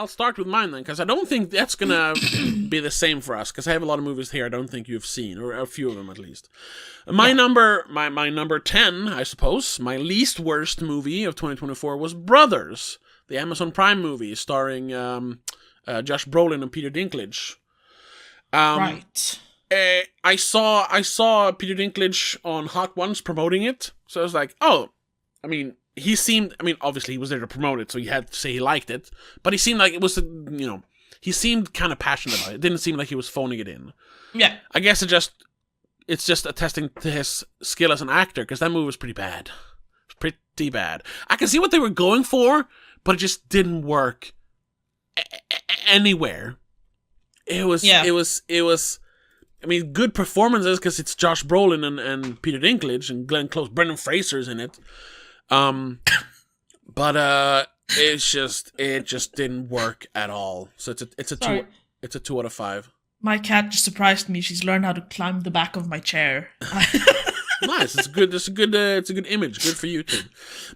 I'll start with mine then, because I don't think that's gonna be the same for us. Because I have a lot of movies here I don't think you've seen, or a few of them at least. My number 10, I suppose, my least worst movie of 2024 was Brothers, the Amazon Prime movie starring Josh Brolin and Peter Dinklage. Right. I saw Peter Dinklage on Hot Ones promoting it, so I was like, oh, I mean, obviously he was there to promote it, so he had to say he liked it, but he seemed like it was, he seemed kind of passionate about it. It didn't seem like he was phoning it in. Yeah. I guess it's just attesting to his skill as an actor, because that movie was pretty bad. Pretty bad. I can see what they were going for, but it just didn't work anywhere. It was, I mean, good performances, because it's Josh Brolin and Peter Dinklage and Glenn Close. Brendan Fraser's in it. But it just didn't work at all. So it's a 2 out of 5. My cat just surprised me. She's learned how to climb the back of my chair. Nice. It's a good image. Good for YouTube.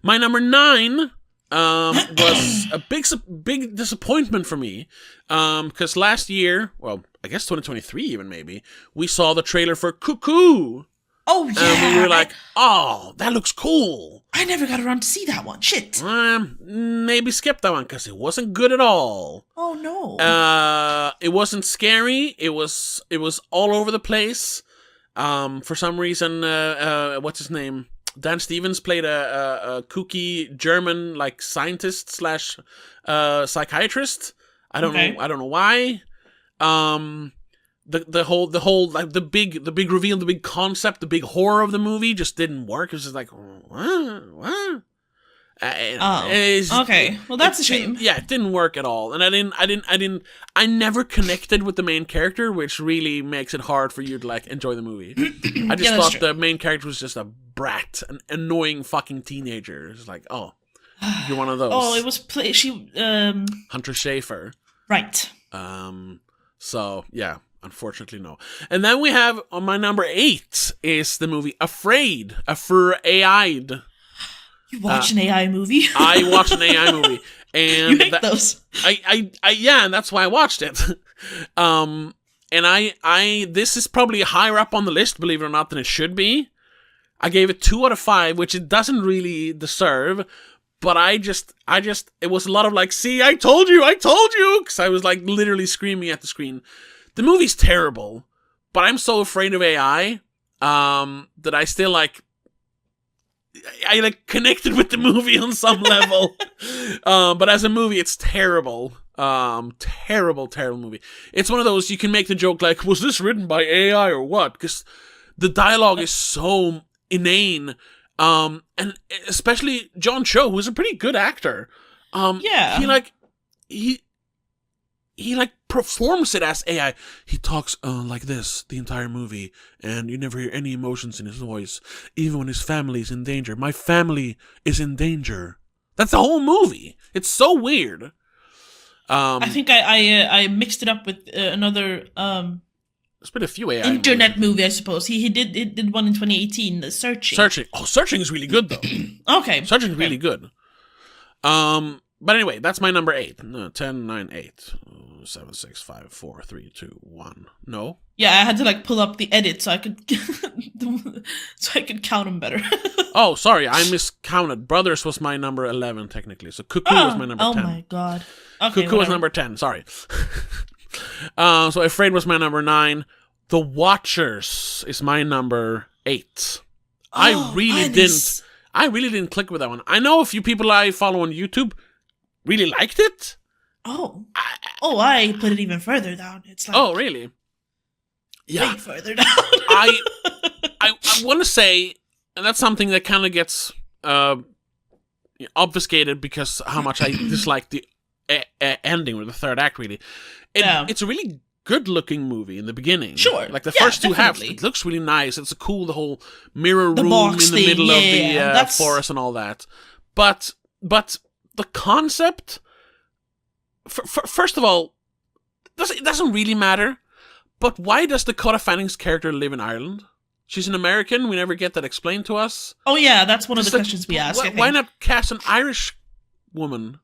My number 9 was a big disappointment for me, because last year, well, I guess 2023 even maybe, we saw the trailer for Cuckoo. Oh yeah, and we were like, oh, that looks cool. I never got around to see that one. Shit. Maybe skip that one, because it wasn't good at all. Oh no. It wasn't scary. It was all over the place. For some reason, what's his name? Dan Stevens played a kooky German like scientist / psychiatrist. I don't know why. The whole like the big reveal, the big concept, the big horror of the movie just didn't work. It was just like what? Okay. Well, that's a shame. Yeah, it didn't work at all, and I never connected with the main character, which really makes it hard for you to like enjoy the movie. I just thought the main character was just a brat, an annoying fucking teenager. It's like, oh, you're one of those. Oh, it was Hunter Schafer. Right. So yeah. Unfortunately, no. And then we have on my number 8 is the movie Afraid, AI'd. You watch an AI movie? I watched an AI movie, and you hate those. And that's why I watched it. And this is probably higher up on the list, believe it or not, than it should be. I gave it 2 out of 5, which it doesn't really deserve. But it was a lot of like, see, I told you, because I was like literally screaming at the screen. The movie's terrible, but I'm so afraid of AI that I still like connected with the movie on some level. But as a movie, it's terrible. Terrible movie. It's one of those you can make the joke like, was this written by AI or what? Because the dialogue is so inane. And especially John Cho, who's a pretty good actor. He performs it as AI. He talks like this the entire movie, and you never hear any emotions in his voice, even when his family is in danger. My family is in danger. That's the whole movie. It's so weird. I think I mixed it up with another there's been a few AI internet movie, I suppose. He did one in 2018, the Searching. Searching is really good though. Okay. Searching is really good. But anyway, that's my number 8. 10, 9, 8, 7, 6, 5, 4, 3, 2, 1. No? Yeah, I had to pull up the edit so I could count them better. Oh, sorry, I miscounted. Brothers was my number 11 technically. So Cuckoo was my number 10. Oh my god. Okay, Cuckoo was number 10, sorry. So Afraid was my number 9. The Watchers is my number 8. I really didn't click with that one. I know a few people I follow on YouTube really liked it. I put it even further down. It's like, oh, really? Yeah. Way further down. I want to say, and that's something that kind of gets obfuscated because how much I dislike the ending or the third act, really. It's a really good-looking movie in the beginning. Sure. Like the first two halves, it looks really nice. It's cool, the whole mirror room in the middle of the forest and all that. But the concept, first of all, it doesn't really matter. But why does Dakota Fanning's character live in Ireland? She's an American. We never get that explained to us. Oh yeah, that's one of the questions we ask. Why not cast an Irish woman?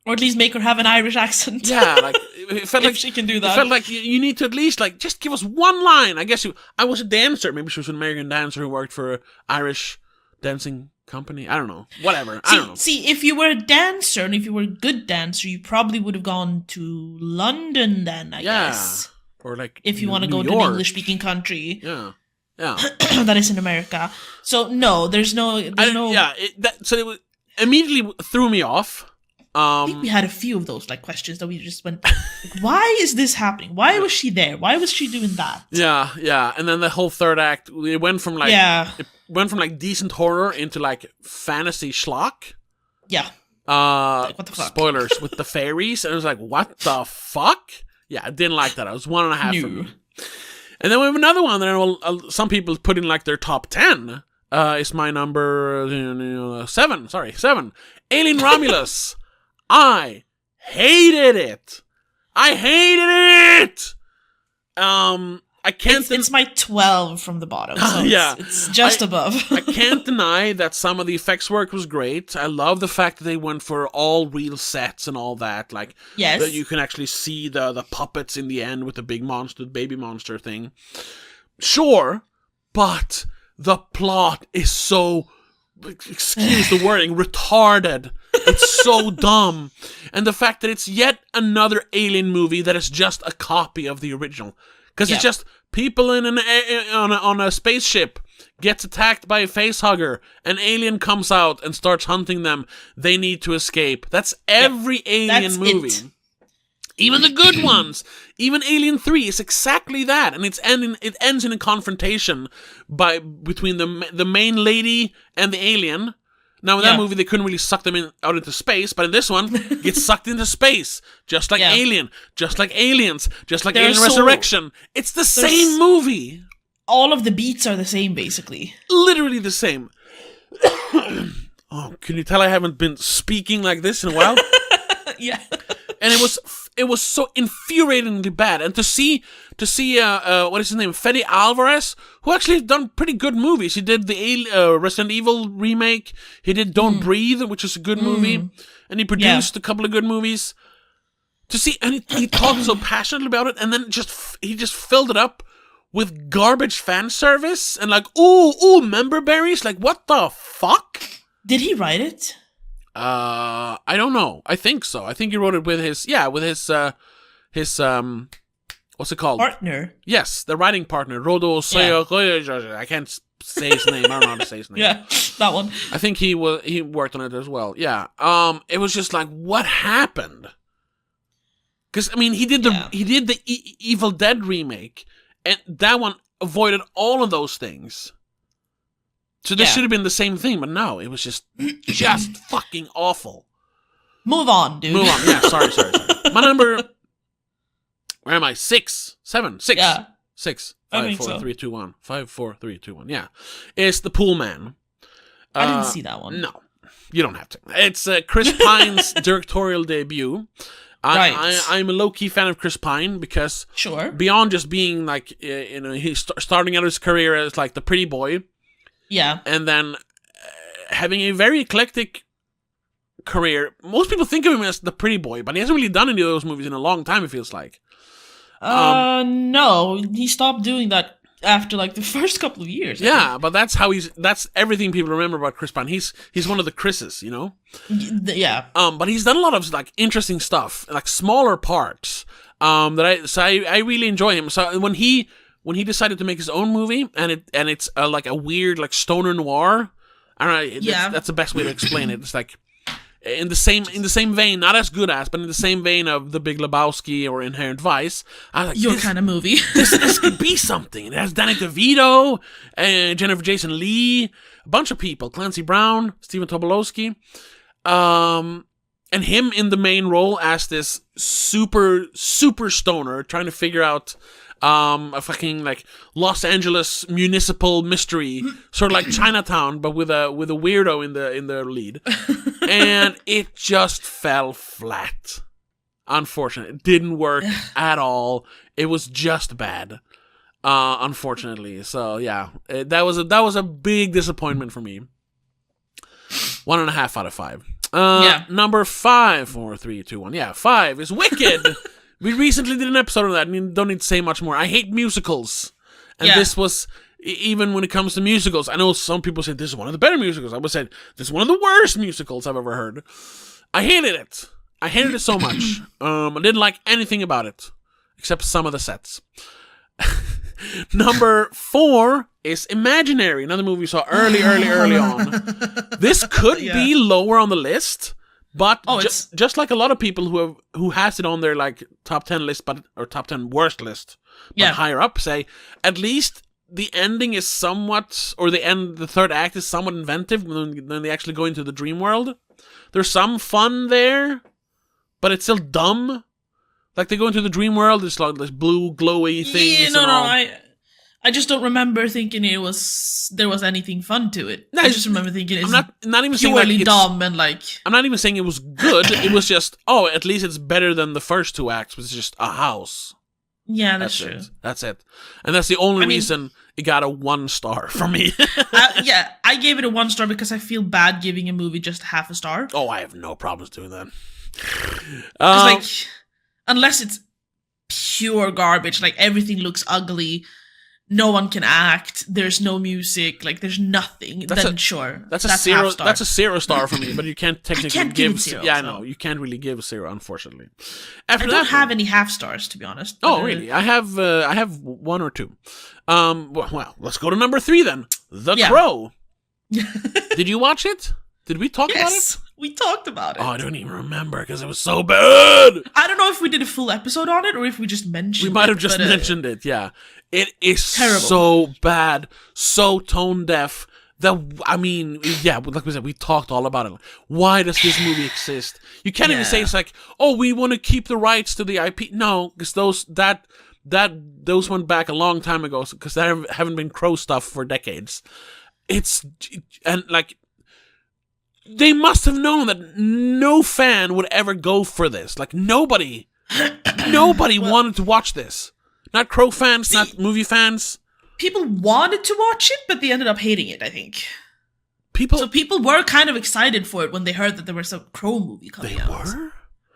Or at least make her have an Irish accent. Yeah, like it felt if like she can do that. It felt like you need to at least like just give us one line. I guess I was a dancer. Maybe she was an American dancer who worked for an Irish dancing company. I don't know. Whatever. I don't know. See, if you were a dancer and if you were a good dancer, you probably would have gone to London then, I guess. Or like if you want to go to an English-speaking country. Yeah. That is in America. So no, there's no. Yeah, so it immediately threw me off. I think we had a few of those like questions that we just went, like, why is this happening? Why was she there? Why was she doing that? Yeah, and then the whole third act, it went from like decent horror into like fantasy schlock. Yeah. Like, what the fuck? Spoilers with the fairies, and I was like, what the fuck? Yeah, I didn't like that. I was 1.5 for me. And then we have another one that some people put in like their top 10. It's my number 7. Sorry, 7. Alien Romulus. I hated it. I can't. It's my 12 from the bottom. So it's just above. I can't deny that some of the effects work was great. I love the fact that they went for all real sets and all that. Like, that you can actually see the puppets in the end with the big monster, the baby monster thing. Sure, but the plot is so, excuse the wording, retarded. It's so dumb. And the fact that it's yet another Alien movie that is just a copy of the original. Because it's just people on a spaceship gets attacked by a facehugger. An alien comes out and starts hunting them. They need to escape. That's every Alien movie. Even the good ones. Even Alien 3 is exactly that. And it ends in a confrontation between the main lady and the alien. Now, in that movie, they couldn't really suck them out into space, but in this one, gets sucked into space. Just like Alien. Just like Aliens. Just like Alien Resurrection. It's the same movie. All of the beats are the same, basically. Literally the same. Oh, can you tell I haven't been speaking like this in a while? Yeah. And it was so infuriatingly bad. And to see what is his name, Fede Alvarez, who actually done pretty good movies. He did the Resident Evil remake. He did Don't Breathe, which is a good movie, and he produced a couple of good movies. To see, and he talked so passionately about it, and then he just filled it up with garbage fan service and like ooh member berries. Like, what the fuck? Did he write it? I don't know. I think so. I think he wrote it with his what's it called? Partner. Yes, the writing partner, Rodo Soyo. I can't say his name. I don't know how to say his name. Yeah, that one. I think he worked on it as well. Yeah. It was just like, what happened? Because I mean, he did the Evil Dead remake, and that one avoided all of those things. So this should have been the same thing, but no, it was just fucking awful. Move on, dude. Move on. Yeah, sorry. My number. Where am I? 6, 7, 6. Yeah. 6. I 5, think 4, so. 3, 2, 1. 5, 4, 3, 2, 1. Yeah. It's The Pool Man. I didn't see that one. No. You don't have to. It's Chris Pine's directorial debut. I'm a low-key fan of Chris Pine because beyond just being like, he's starting out his career as like the pretty boy. Yeah. And then having a very eclectic career. Most people think of him as the pretty boy, but he hasn't really done any of those movies in a long time, it feels like. No. He stopped doing that after like the first couple of years. Yeah, but that's everything people remember about Chris Pine. He's one of the Chris's, you know? Yeah. But he's done a lot of like interesting stuff, like smaller parts. I really enjoy him. So when he decided to make his own movie, and it's like a weird like stoner noir, I don't know. That's the best way to explain it. It's like in the same vein, not as good as, but in the same vein of The Big Lebowski or Inherent Vice. I was like, your kind of movie. this could be something. It has Danny DeVito, Jennifer Jason Leigh, a bunch of people, Clancy Brown, Stephen Tobolowsky, and him in the main role as this super stoner trying to figure out a fucking like Los Angeles municipal mystery, sort of like Chinatown, but with a weirdo in the lead, and it just fell flat. Unfortunately, it didn't work at all. It was just bad, unfortunately. So yeah, that was a big disappointment for me. 1.5 out of 5. Number 5, 4, 3, 2, 1. Yeah, 5 is Wicked. We recently did an episode on that, and you don't need to say much more. I hate musicals. And this was, even when it comes to musicals, I know some people say this is one of the better musicals. I would say this is one of the worst musicals I've ever heard. I hated it. I hated it so much. I didn't like anything about it, except some of the sets. Number 4 is Imaginary, another movie we saw early on. This could be lower on the list, but just like a lot of people who has it on their like top 10 list, or top 10 worst list, but higher up, say at least the ending is somewhat, or the third act is somewhat inventive when they actually go into the dream world. There's some fun there, but it's still dumb. Like they go into the dream world, it's like this blue glowy things. I just don't remember thinking there was anything fun to it. I just remember thinking it's not even purely dumb and like. I'm not even saying it was good. It was just at least it's better than the first 2 acts, which is just a house. Yeah, that's true. That's it, and that's the only reason it got a 1 star from me. I gave it a 1 star because I feel bad giving a movie just half a star. Oh, I have no problems doing that. Like, unless it's pure garbage, like everything looks ugly, no one can act, there's no music, like there's nothing. That's a 0. That's a 0 star for me, but you can't technically give 0. Yeah, no, you can't really give 0, unfortunately. I don't have any half stars, to be honest. Oh, really? I have 1 or 2. Well, let's go to number 3 then. The Crow. Did you watch it? Did we talk about it? We talked about it. Oh, I don't even remember because it was so bad. I don't know if we did a full episode on it or if we just mentioned it. We might have just mentioned it, yeah. It is terrible. So bad, so tone deaf. Like we said, we talked all about it. Why does this movie exist? You can't even say it's like, we want to keep the rights to the IP. No, because those went back a long time ago because there haven't been Crow stuff for decades. They must have known that no fan would ever go for this. Like, nobody wanted to watch this. Not Crow fans, not movie fans. People wanted to watch it, but they ended up hating it, I think. People were kind of excited for it when they heard that there was a Crow movie coming out. They were?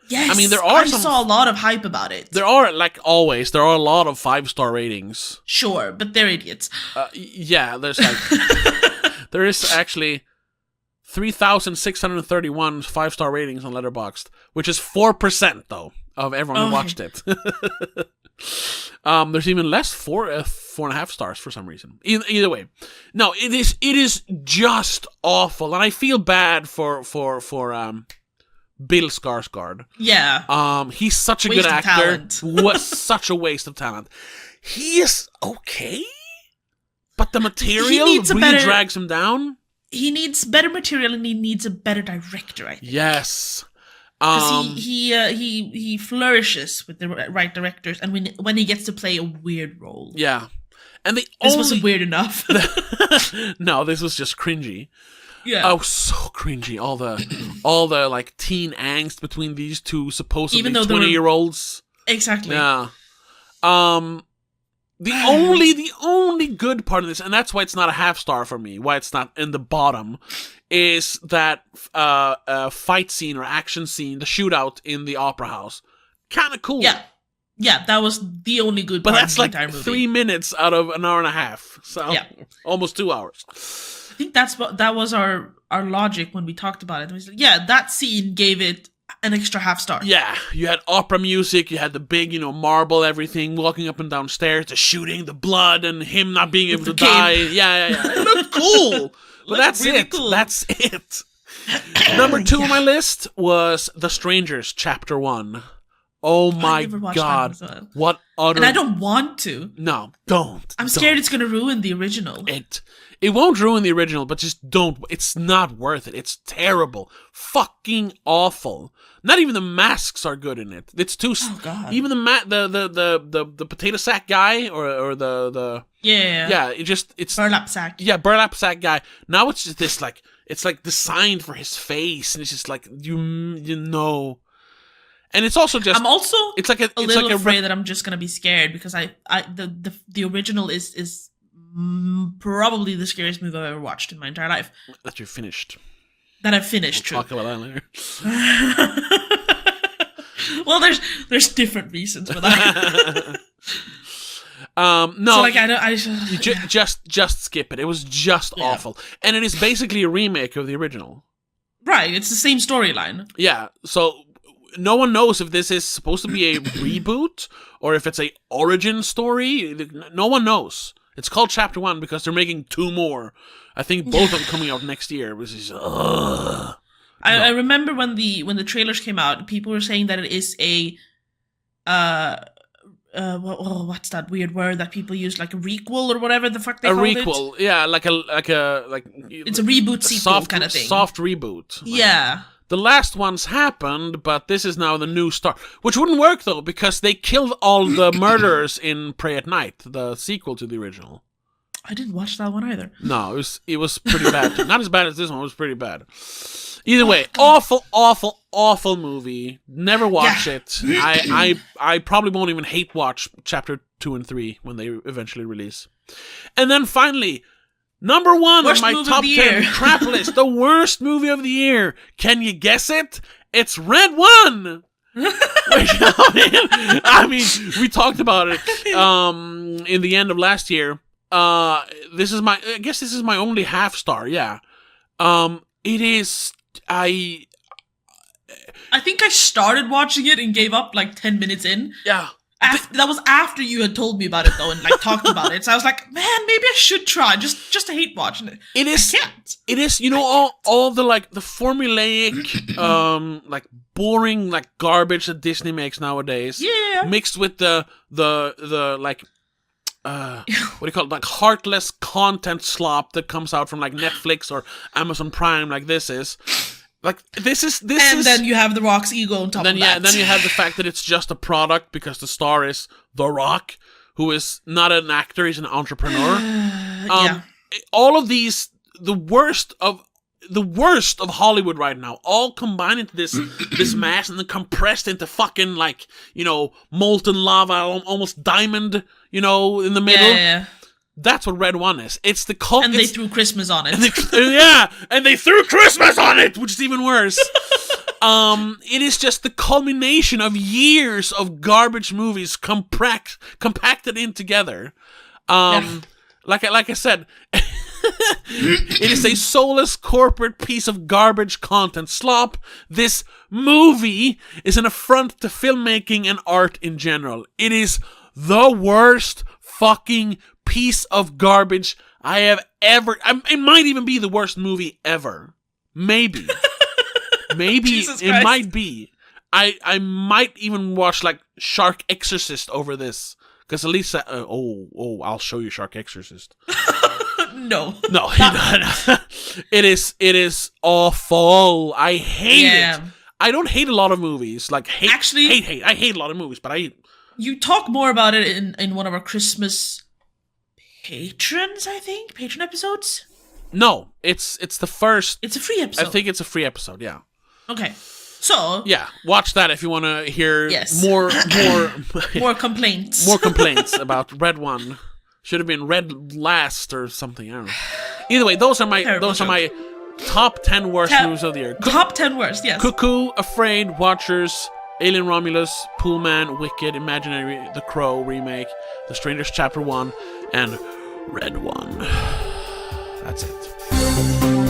Yes. I mean, I saw a lot of hype about it. There are, like always, a lot of 5-star ratings. Sure, but they're idiots. There's like... there is actually... 3,631 5-star ratings on Letterboxd, which is 4% though of everyone who watched it. There's even less 4.5 stars for some reason. Either way, no, it is just awful, and I feel bad for Bill Skarsgård. Yeah. He's such a good actor. Was such a waste of talent. He is okay, but the material really drags him down. He needs better material and he needs a better director, I think. Yes. Because he flourishes with the right directors and when he gets to play a weird role. Yeah. And this wasn't weird enough. No, this was just cringy. Yeah. Oh, so cringy. All the like teen angst between these two supposedly 20-year-olds. Exactly. Yeah. The only good part of this, and that's why it's not a half star for me, why it's not in the bottom, is that fight scene or action scene, the shootout in the opera house. Kind of cool. Yeah. Yeah, that was the only good part of the entire movie. But that's like 3 minutes out of an hour and a half. So almost 2 hours. I think that was our logic when we talked about it. We said, that scene gave it an extra half star. Yeah, you had opera music, you had the big, marble everything, walking up and down stairs, the shooting, the blood, and him not being able to die. Yeah. It looked cool. But that's really it. Cool. That's it. Number 2 on my list was The Strangers, Chapter 1. Oh my god. What utter... And I don't want to. No, don't. I'm scared it's going to ruin the original. It won't ruin the original, but just don't. It's not worth it. It's terrible. Fucking awful. Not even the masks are good in it. It's too... Oh, God. Even the potato sack guy or the... Yeah. Yeah, it's... Burlap sack. Yeah, burlap sack guy. Now it's just this, like... It's like designed for his face, and it's just like, you know... And it's also just... I'm also it's like a little afraid that I'm just going to be scared because the original is probably the scariest movie I've ever watched in my entire life. That you finished. That I've finished. We'll talk about that later. Well, there's different reasons for that. No, so like just skip it. It was just awful, and it is basically a remake of the original. Right, it's the same storyline. Yeah, so no one knows if this is supposed to be a reboot or if it's a origin story. No one knows. It's called Chapter 1 because they're making 2 more. I think both of them coming out next year. Which is, I remember when the trailers came out, people were saying that it is a what's that weird word that people use, like a requel or whatever the fuck they called it? A requel, yeah, like it's a reboot sequel kind of thing. Soft reboot. Yeah. The last ones happened, but this is now the new start. Which wouldn't work, though, because they killed all the murderers in Prey at Night, the sequel to the original. I didn't watch that one either. No, it was pretty bad. Not as bad as this one, it was pretty bad. Either way, awful movie. Never watch it. I probably won't even hate watch Chapter 2 and 3 when they eventually release. And then finally, number 1 on my top 10 crap list, the worst movie of the year. Can you guess it? It's Red 1! I mean, we talked about it in the end of last year. I guess this is my only half star, yeah. It is, I think I started watching it and gave up like 10 minutes in. Yeah. That was after you had told me about it, though, and like talked about it. So I was like, man, maybe I should try just to hate watching it. It is. It is. You know, all the like the formulaic, like boring like garbage that Disney makes nowadays. Yeah. Mixed with the like. What do you call it? Like heartless content slop that comes out from like Netflix or Amazon Prime, like this is. Like this is, and then you have The Rock's ego on top of that. Yeah, then you have the fact that it's just a product because the star is The Rock, who is not an actor; he's an entrepreneur. Yeah. All of these, the worst of Hollywood right now, all combined into this mass and then compressed into fucking like, you know, molten lava, almost diamond, you know, in the middle. Yeah. That's what Red 1 is. It's the and they threw Christmas on it. And they threw Christmas on it, which is even worse. It is just the culmination of years of garbage movies compacted in together. Like I said, it is a soulless corporate piece of garbage content slop. This movie is an affront to filmmaking and art in general. It is the worst fucking piece of garbage I have ever. It might even be the worst movie ever. Maybe. It might be. I might even watch like Shark Exorcist over this, because at least I'll show you Shark Exorcist. No. It is awful. I hate it. I don't hate a lot of movies. Like hate. I hate a lot of movies, but You talk more about it in one of our Christmas patron episodes. No, it's the first. It's a free episode. I think it's a free episode. Yeah. Okay. So yeah, watch that if you want to hear more complaints. More complaints about Red 1. Should have been Red Last or something. I don't know. Either way, those are my top 10 worst movies of the year. Top 10 worst, yes. Cuckoo, Afraid, Watchers, Alien Romulus, Poolman, Wicked, Imaginary, The Crow remake, The Strangers Chapter 1, and Red 1. That's it.